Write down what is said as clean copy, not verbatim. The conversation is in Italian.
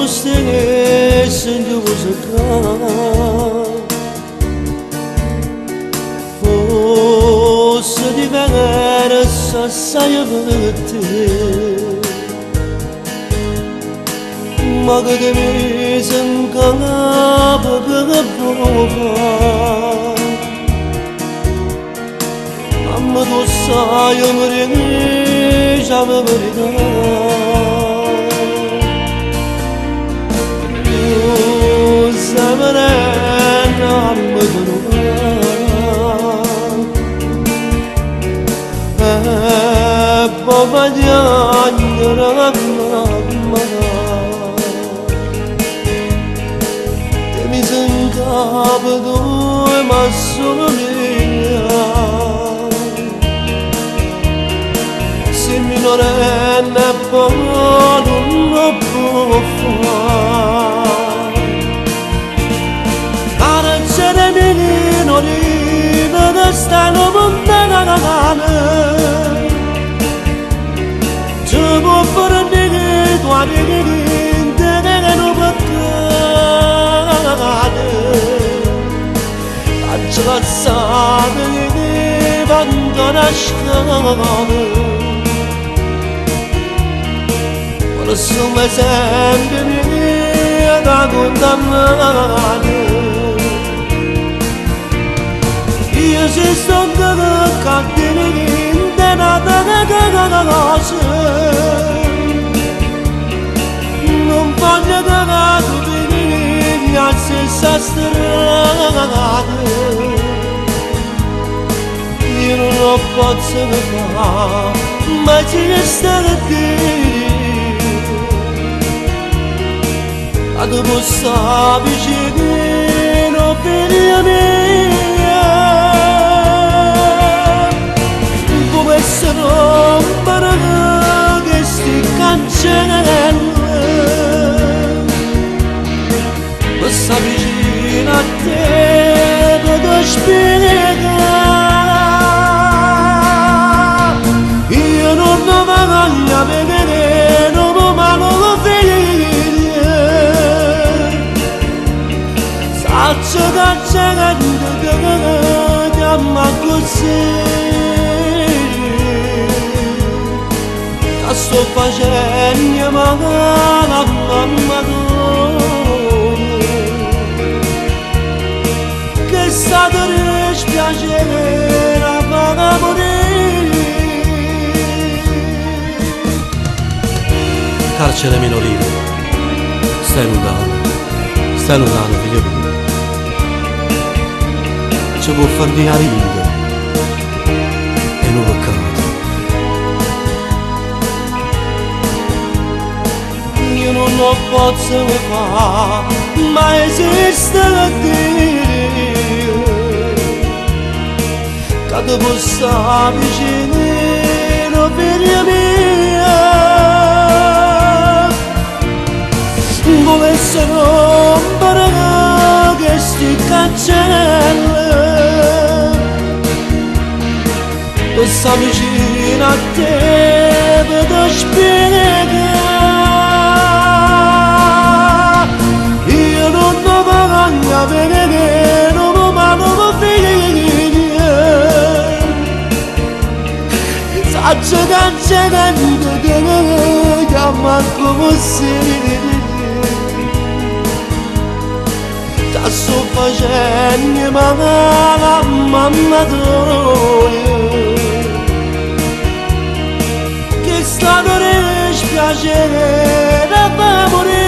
stelle sendosa fosse di diversa assai per te, ma che mi sengava per provare. Amma tu sai amore già mi verità. Mi sentava due ma solo mia, se mi non è ne poi non lo può fare. Ara c'era menino lì da stanno lontana, ci può fare di tua niente che non può Acılatsam elini benden aşkına, Barışılmazsam beni da condannare. Io se sto cadendo nada cosa, non voglio da tu la stessa strada, io non lo posso fare, ma ci resta da dire, a tu possa vicino per mia, come se non parla che sti cancellando. Sta vicino a te per spiegare, io non voglio vedere, non lo vedo, saccio che c'è che chiama così, che sto facendo ma la mamma stato dispiacere a far morire. Carcere minorile, stai lontano figlio mio, ci può far di arinde e non peccato. Io non lo posso fare, ma esiste la Dio che tu possa vicino per mia, volesse rompere che sti cancelli, possa vicino a te per spiegare. Io non voglio vedere, non lo vedo, saccio che c'è che chiama così, che sto facendo ma la mamma tua, che sta per dispiacere da morire.